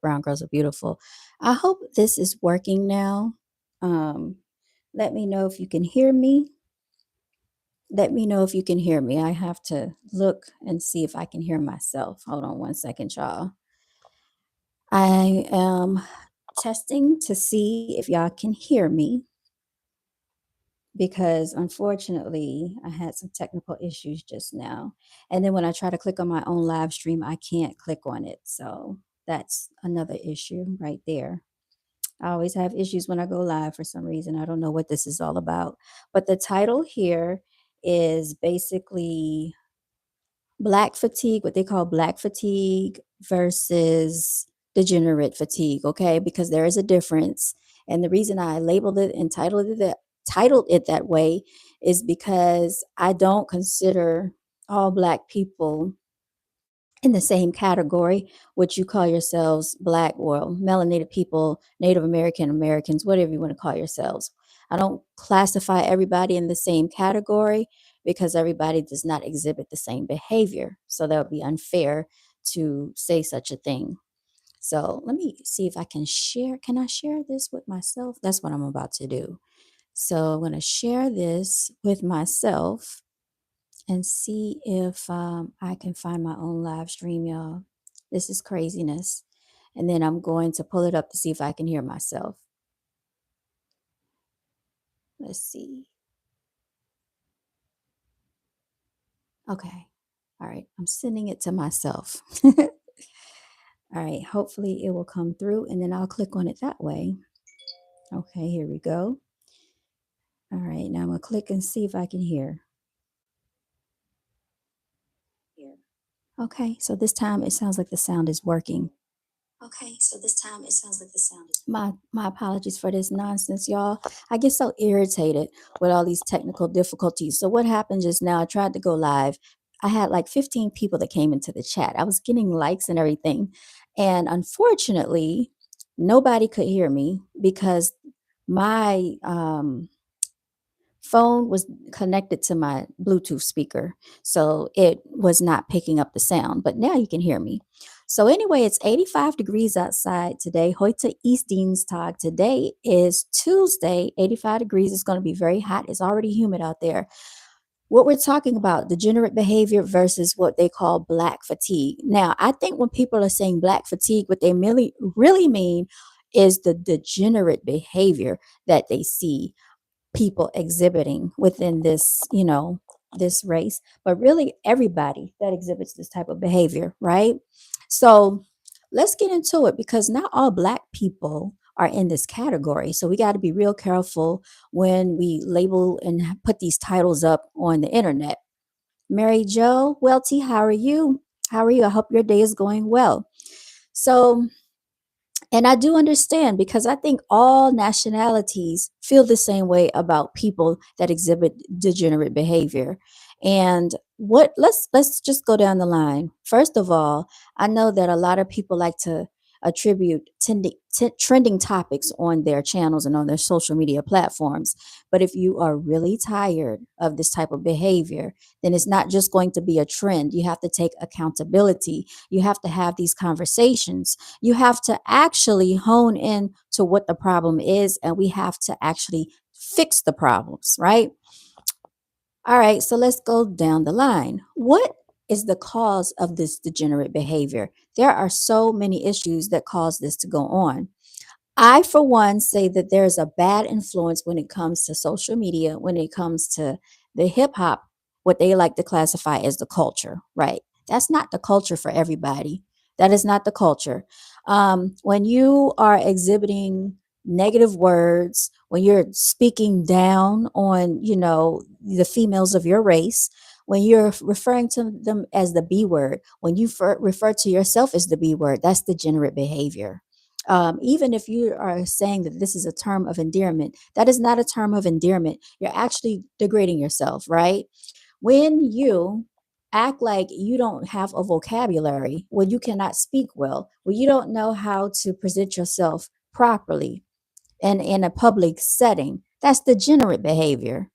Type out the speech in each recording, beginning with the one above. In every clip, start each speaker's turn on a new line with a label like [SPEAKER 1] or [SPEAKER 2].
[SPEAKER 1] brown girls are beautiful. I hope this is working now. Um, Let me know if you can hear me. Let me know if you can hear me. I have to look and see if I can hear myself. Hold on one second, y'all. I am testing to see if y'all can hear me because unfortunately I had some technical issues just now. And then when I try to click on my own live stream, I can't click on it. So that's another issue right there. I always have issues when I go live for some reason. I don't know what this is all about. But the title here is basically black fatigue, what they call black fatigue versus degenerate fatigue, okay? Because there is a difference. And the reason I labeled it and titled it that way is because I don't consider all black people in the same category, which you call yourselves black or melanated people, Native American Americans, whatever you want to call yourselves. I don't classify everybody in the same category because everybody does not exhibit the same behavior. So that would be unfair to say such a thing. So let me see if I can share. Can I share this with myself? That's what I'm about to do. So I'm going to share this with myself and see if I can find my own live stream, y'all. This is craziness. And then I'm going to pull it up to see if I can hear myself. Let's see. Okay. All right. I'm sending it to myself. All right. Hopefully it will come through and then I'll click on it that way. Okay. Here we go. All right. Now I'm going to click and see if I can hear. Here. Okay. So this time it sounds like the sound is working. Okay, so this time it sounds like the sound is my apologies for this nonsense, y'all. I get so irritated with all these technical difficulties. So what happened just now, I tried to go live. I had like 15 people that came into the chat. I was getting likes and everything. And unfortunately, nobody could hear me because my phone was connected to my Bluetooth speaker. So it was not picking up the sound, but now you can hear me. So anyway, it's 85 degrees outside today. Heute ist Dienstag. Today is Tuesday, 85 degrees. It's going to be very hot. It's already humid out there. What we're talking about, degenerate behavior versus what they call black fatigue. Now, I think when people are saying black fatigue, what they really mean is the degenerate behavior that they see people exhibiting within this, this race, but really everybody that exhibits this type of behavior, right? So let's get into it because not all black people are in this category. So we got to be real careful when we label and put these titles up on the internet. Mary Jo, Welty, how are you? How are you? I hope your day is going well. So and I do understand because I think all nationalities feel the same way about people that exhibit degenerate behavior. And what let's just go down the line. First of all, I know that a lot of people like to attribute trending topics on their channels and on their social media platforms. But if you are really tired of this type of behavior, then it's not just going to be a trend. You have to take accountability. You have to have these conversations. You have to actually hone in to what the problem is, and we have to actually fix the problems, right? All right, so let's go down the line. What is the cause of this degenerate behavior? There are so many issues that cause this to go on. I, for one, say that there's a bad influence when it comes to social media, when it comes to the hip hop, what they like to classify as the culture, right? That's not the culture for everybody. That is not the culture. When you are exhibiting negative words, when you're speaking down on, the females of your race, when you're referring to them as the B word, when you refer to yourself as the B word, that's degenerate behavior. Even if you are saying that this is a term of endearment, that is not a term of endearment. You're actually degrading yourself, right? When you act like you don't have a vocabulary, when you cannot speak well, when you don't know how to present yourself properly and in a public setting, that's degenerate behavior.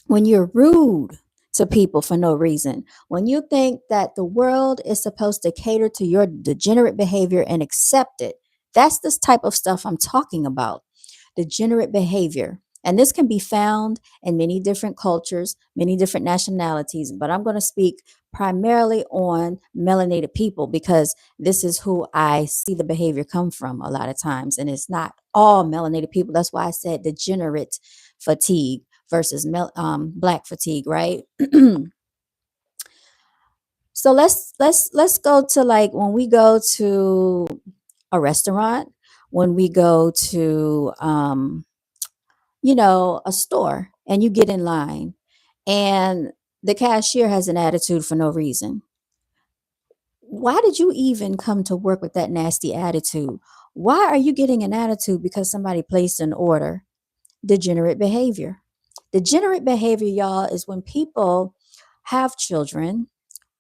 [SPEAKER 1] When you're rude to people for no reason. When you think that the world is supposed to cater to your degenerate behavior and accept it, that's this type of stuff I'm talking about. Degenerate behavior. And this can be found in many different cultures, many different nationalities, but I'm going to speak primarily on melanated people because this is who I see the behavior come from a lot of times. And it's not all melanated people. That's why I said degenerate fatigue versus black fatigue, right? So let's go to, like, when we go to a restaurant, when we go to a store, and you get in line, and the cashier has an attitude for no reason. Why did you even come to work with that nasty attitude? Why are you getting an attitude because somebody placed an order? Degenerate behavior. Degenerate behavior, y'all, is when people have children,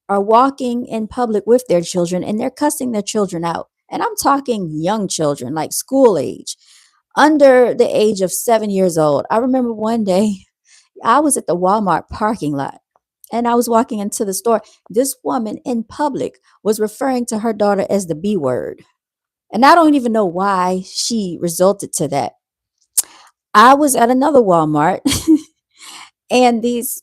[SPEAKER 1] are walking in public with their children, and they're cussing their children out. And I'm talking young children, like school age, under the age of 7 years old. I remember one day I was at the Walmart parking lot and I was walking into the store. This woman in public was referring to her daughter as the B word. And I don't even know why she resulted to that. I was at another Walmart and these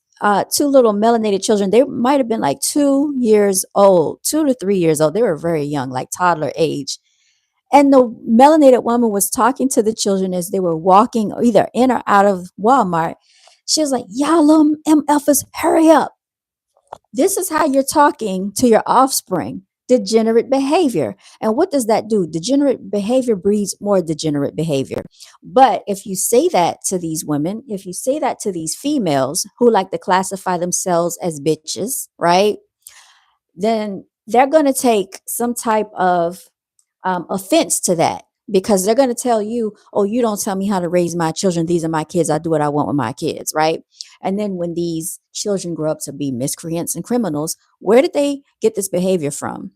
[SPEAKER 1] two little melanated children, they might have been like 2 years old, 2 to 3 years old. They were very young, like toddler age. And the melanated woman was talking to the children as they were walking either in or out of Walmart. She was like, y'all little MFers, hurry up. This is how you're talking to your offspring. Degenerate behavior. And what does that do? Degenerate behavior breeds more degenerate behavior. But if you say that to these women, if you say that to these females who like to classify themselves as bitches, right? Then they're going to take some type of offense to that, because they're going to tell you, oh, you don't tell me how to raise my children. These are my kids. I do what I want with my kids, right? And then when these children grow up to be miscreants and criminals, where did they get this behavior from?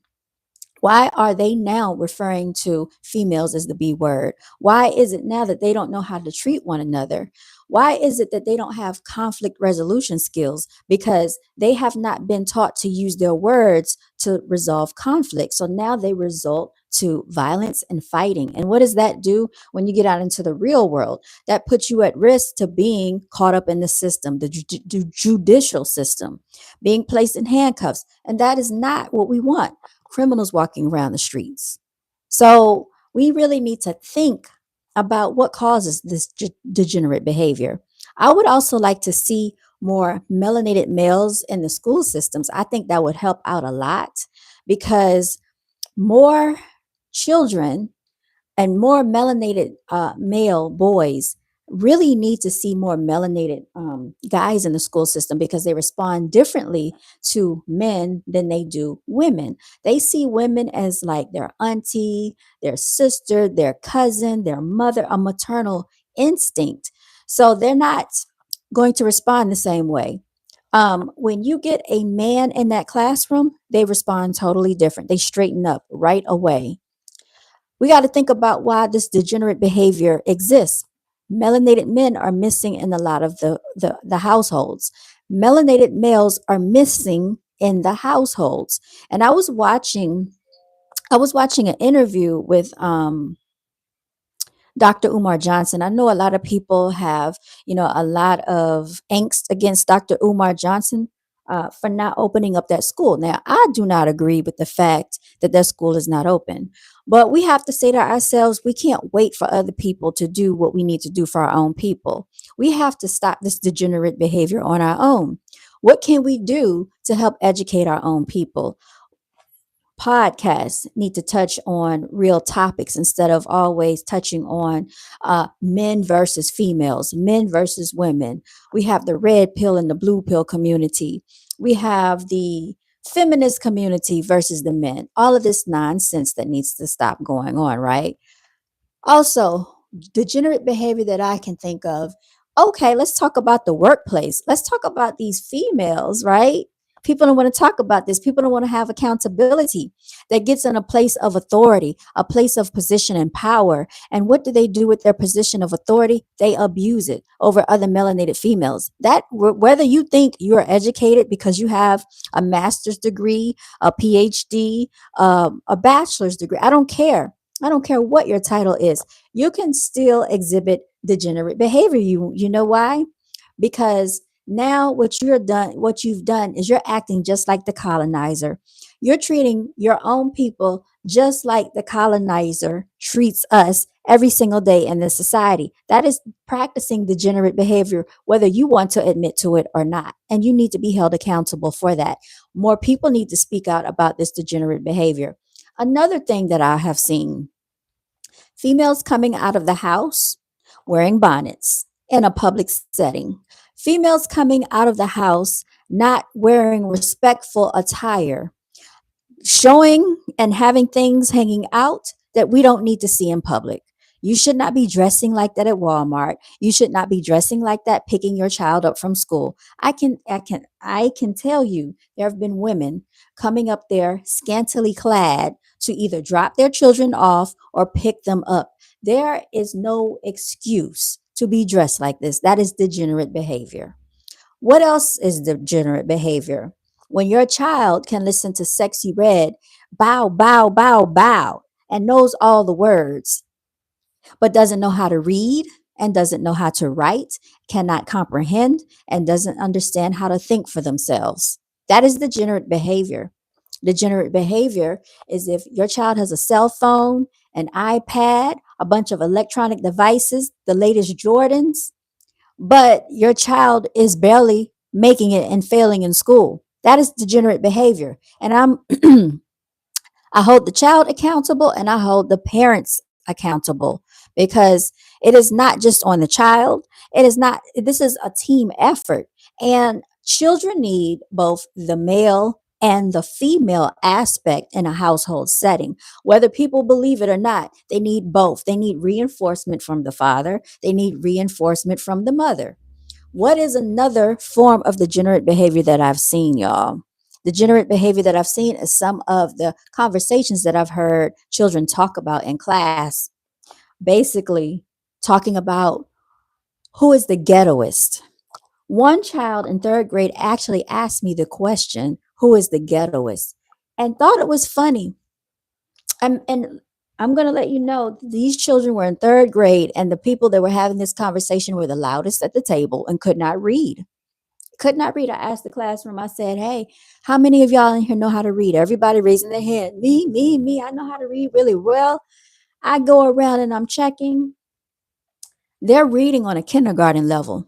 [SPEAKER 1] Why are they now referring to females as the B word? Why is it now that they don't know how to treat one another? Why is it that they don't have conflict resolution skills? Because they have not been taught to use their words to resolve conflict. So now they result to violence and fighting. And what does that do when you get out into the real world? That puts you at risk to being caught up in the system, the judicial system, being placed in handcuffs. And that is not what we want. Criminals walking around the streets. So we really need to think about what causes this degenerate behavior. I would also like to see more melanated males in the school systems. I think that would help out a lot, because more children and more melanated male boys really need to see more melanated guys in the school system, because they respond differently to men than they do women. They see women as like their auntie, their sister, their cousin, their mother, a maternal instinct. So they're not going to respond the same way. When you get a man in that classroom, they respond totally different. They straighten up right away. We got to think about why this degenerate behavior exists. Melanated men are missing in a lot of the households. Melanated males are missing in the households. And I was watching an interview with Dr. Umar Johnson. I know a lot of people have, a lot of angst against Dr. Umar Johnson for not opening up that school. Now, I do not agree with the fact that that school is not open, but we have to say to ourselves, we can't wait for other people to do what we need to do for our own people. We have to stop this degenerate behavior on our own. What can we do to help educate our own people? Podcasts need to touch on real topics instead of always touching on men versus females, men versus women. We have the red pill and the blue pill community. We have the feminist community versus the men. All of this nonsense that needs to stop going on, right? Also, degenerate behavior that I can think of. Okay, let's talk about the workplace. Let's talk about these females, right? People don't want to talk about this. People don't want to have accountability that gets in a place of authority, a place of position and power. And what do they do with their position of authority? They abuse it over other melanated females. That whether you think you're educated because you have a master's degree, a PhD, a bachelor's degree, I don't care. I don't care what your title is. You can still exhibit degenerate behavior. You know why? Because now what you've done is you're acting just like the colonizer. You're treating your own people just like the colonizer treats us every single day in this society. That is practicing degenerate behavior, whether you want to admit to it or not. And you need to be held accountable for that. More people need to speak out about this degenerate behavior. Another thing that I have seen, females coming out of the house wearing bonnets in a public setting. Females coming out of the house not wearing respectful attire, showing and having things hanging out that we don't need to see in public. You should not be dressing like that at Walmart. You should not be dressing like that picking your child up from school. I can tell you there have been women coming up there scantily clad to either drop their children off or pick them up. There is no excuse to be dressed like this. That is degenerate behavior. What else is degenerate behavior? When your child can listen to Sexy Red, bow, bow, bow, bow, and knows all the words, but doesn't know how to read and doesn't know how to write, cannot comprehend, and doesn't understand how to think for themselves. That is degenerate behavior. Degenerate behavior is if your child has a cell phone, an iPad, a bunch of electronic devices, the latest Jordans, but your child is barely making it and failing in school. That is degenerate behavior. And I hold the child accountable and I hold the parents accountable because it is not just on the child. It is not, this is a team effort. And children need both the male and the female aspect in a household setting. Whether people believe it or not, they need both. They need reinforcement from the father, they need reinforcement from the mother. What is another form of degenerate behavior that I've seen, y'all? Degenerate behavior that I've seen is some of the conversations that I've heard children talk about in class. Basically, talking about who is the ghettoist. One child in third grade actually asked me the question, who is the ghettoist? And thought it was funny. And I'm going to let you know these children were in third grade, and the people that were having this conversation were the loudest at the table and could not read. Could not read. I asked the classroom, I said, hey, how many of y'all in here know how to read? Everybody raising their hand. Me. I know how to read really well. I go around and I'm checking. They're reading on a kindergarten level,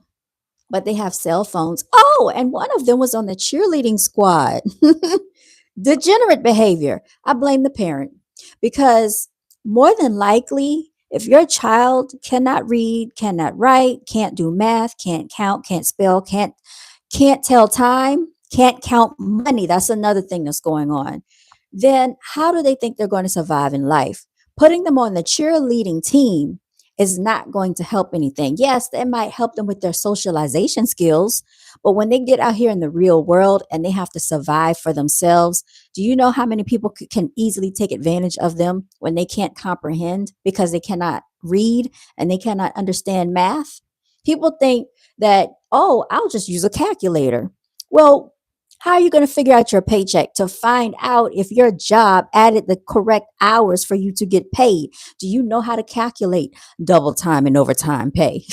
[SPEAKER 1] but they have cell phones. Oh, and one of them was on the cheerleading squad. Degenerate behavior. I blame the parent because more than likely, if your child cannot read, cannot write, can't do math, can't count, can't spell, can't tell time, can't count money, that's another thing that's going on, then how do they think they're going to survive in life? Putting them on the cheerleading team is not going to help anything. Yes, it might help them with their socialization skills, but when they get out here in the real world and they have to survive for themselves, do you know how many people can easily take advantage of them when they can't comprehend because they cannot read and they cannot understand math? People think that, oh, I'll just use a calculator. Well, how are you going to figure out your paycheck to find out if your job added the correct hours for you to get paid? Do you know how to calculate double time and overtime pay?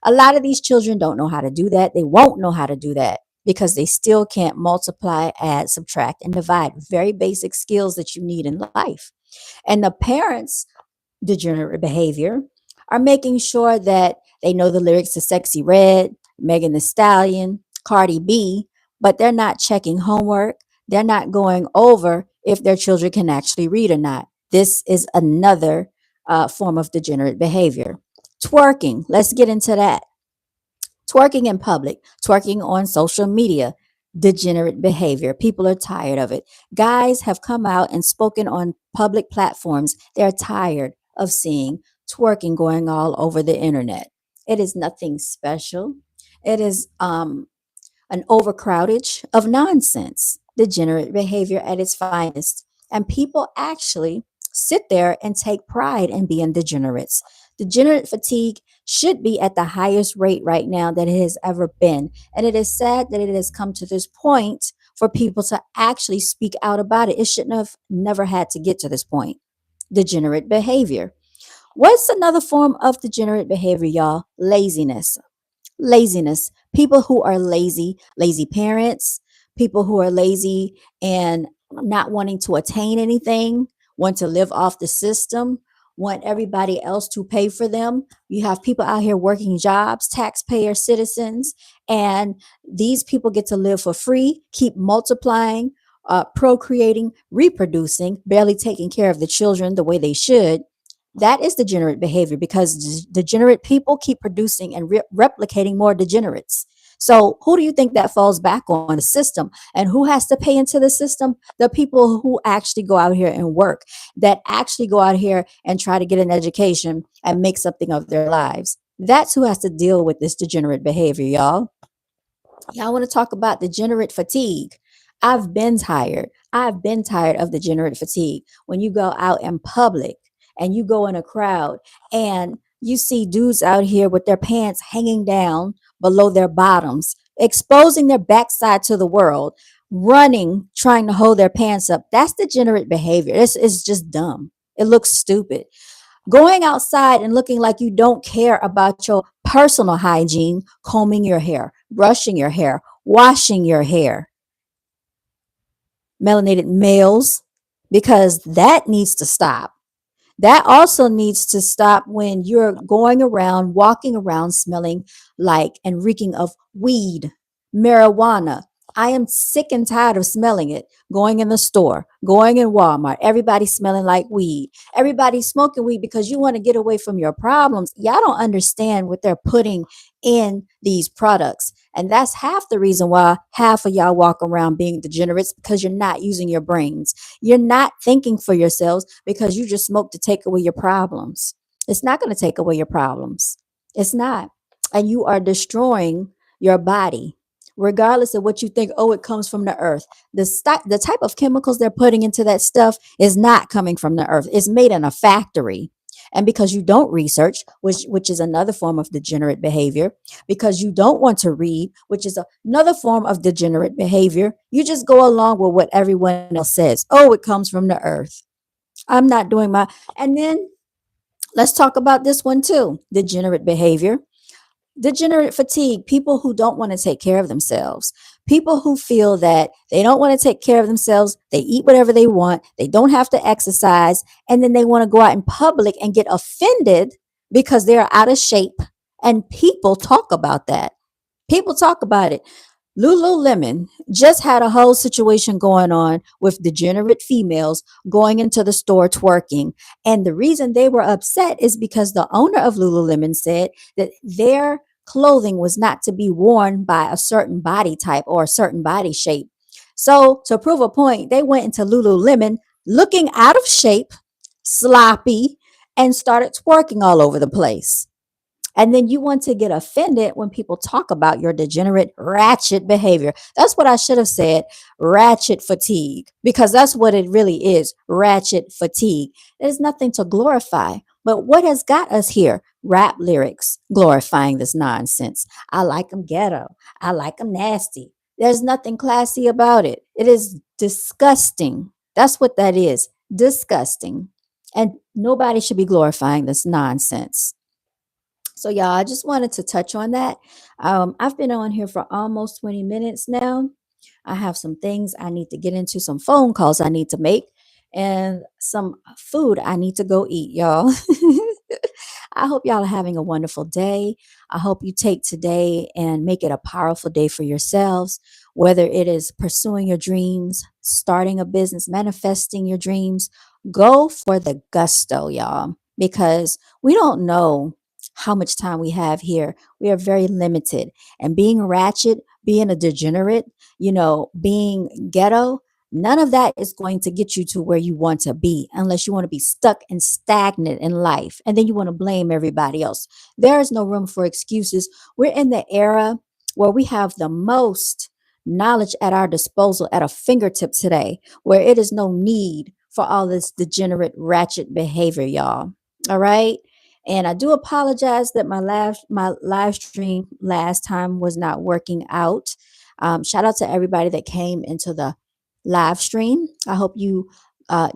[SPEAKER 1] A lot of these children don't know how to do that. They won't know how to do that because they still can't multiply, add, subtract, and divide. Very basic skills that you need in life. And the parents, degenerate behavior, are making sure that they know the lyrics to Sexy Red, Megan the Stallion, Cardi B, but they're not checking homework. They're not going over if their children can actually read or not. This is another form of degenerate behavior. Twerking, let's get into that. Twerking in public, twerking on social media, degenerate behavior. People are tired of it. Guys have come out and spoken on public platforms. They're tired of seeing twerking going all over the internet. It is nothing special. It is an overcrowdage of nonsense, degenerate behavior at its finest. And people actually sit there and take pride in being degenerates. Degenerate fatigue should be at the highest rate right now that it has ever been. And it is sad that it has come to this point for people to actually speak out about it. It shouldn't have never had to get to this point. Degenerate behavior. What's another form of degenerate behavior, y'all? Laziness. Laziness. People who are lazy, lazy parents, people who are lazy and not wanting to attain anything, want to live off the system, want everybody else to pay for them. You have people out here working jobs, taxpayer citizens, and these people get to live for free, keep multiplying, procreating, reproducing, barely taking care of the children the way they should. That is degenerate behavior because degenerate people keep producing and replicating more degenerates. So, who do you think that falls back on? The system. And who has to pay into the system? The people who actually go out here and work, that actually go out here and try to get an education and make something of their lives. That's who has to deal with this degenerate behavior, y'all. Y'all want to talk about degenerate fatigue? I've been tired. I've been tired of degenerate fatigue. When you go out in public and you go in a crowd and you see dudes out here with their pants hanging down below their bottoms, exposing their backside to the world, running, trying to hold their pants up. That's degenerate behavior. This is just dumb. It looks stupid. Going outside and looking like you don't care about your personal hygiene, combing your hair, brushing your hair, washing your hair. Melanated males, because that needs to stop. That also needs to stop when you're going around, walking around smelling like and reeking of weed, marijuana. I am sick and tired of smelling it. Going in the store, going in Walmart, everybody smelling like weed. Everybody smoking weed because you want to get away from your problems. Y'all don't understand what they're putting in these products. And that's half the reason why half of y'all walk around being degenerates because you're not using your brains. You're not thinking for yourselves because you just smoke to take away your problems. It's not going to take away your problems. It's not. And you are destroying your body. Regardless of what you think, oh, it comes from the earth. The type of chemicals they're putting into that stuff is not coming from the earth. It's made in a factory. And because you don't research, which is another form of degenerate behavior, because you don't want to read, which is another form of degenerate behavior, you just go along with what everyone else says. Oh, it comes from the earth. I'm not doing my. And then let's talk about this one too, degenerate behavior. Degenerate fatigue, people who don't want to take care of themselves, people who feel that they don't want to take care of themselves, they eat whatever they want, they don't have to exercise, and then they want to go out in public and get offended because they're out of shape. And people talk about that. People talk about it. Lululemon just had a whole situation going on with degenerate females going into the store twerking. And the reason they were upset is because the owner of Lululemon said that their clothing was not to be worn by a certain body type or a certain body shape. So, to prove a point, they went into Lululemon looking out of shape, sloppy, and started twerking all over the place. And then you want to get offended when people talk about your degenerate, ratchet behavior. That's what I should have said, ratchet fatigue, because that's what it really is, ratchet fatigue. There's nothing to glorify. But what has got us here? Rap lyrics glorifying this nonsense. I like them ghetto. I like them nasty. There's nothing classy about it. It is disgusting. That's what that is, disgusting. And nobody should be glorifying this nonsense. So, y'all, I just wanted to touch on that. I've been on here for almost 20 minutes now. I have some things I need to get into, some phone calls I need to make, and some food I need to go eat, y'all. I hope y'all are having a wonderful day. I hope you take today and make it a powerful day for yourselves, whether it is pursuing your dreams, starting a business, manifesting your dreams. Go for the gusto, y'all, because we don't know how much time we have here. We are very limited. And being ratchet, being a degenerate, being ghetto, none of that is going to get you to where you want to be unless you want to be stuck and stagnant in life. And then you want to blame everybody else. There is no room for excuses. We're in the era where we have the most knowledge at our disposal at a fingertip today, where it is no need for all this degenerate, ratchet behavior, y'all. All right. And I do apologize that my live stream last time was not working out. Shout out to everybody that came into the live stream. I hope you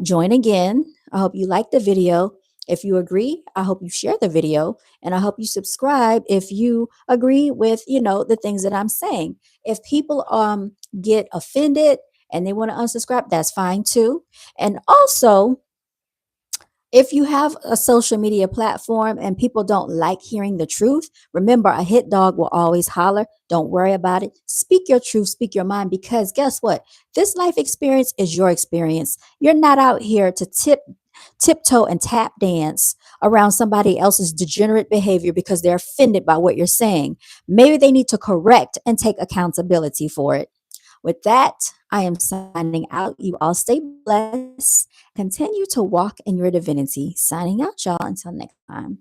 [SPEAKER 1] join again. I hope you like the video. If you agree, I hope you share the video, and I hope you subscribe if you agree with, the things that I'm saying. If people get offended and they want to unsubscribe, that's fine too. And also, if you have a social media platform and people don't like hearing the truth, remember, a hit dog will always holler. Don't worry about it. Speak your truth, speak your mind, because guess what? This life experience is your experience. You're not out here to tiptoe and tap dance around somebody else's degenerate behavior because they're offended by what you're saying. Maybe they need to correct and take accountability for it. With that, I am signing out. You all stay blessed. Continue to walk in your divinity. Signing out, y'all. Until next time.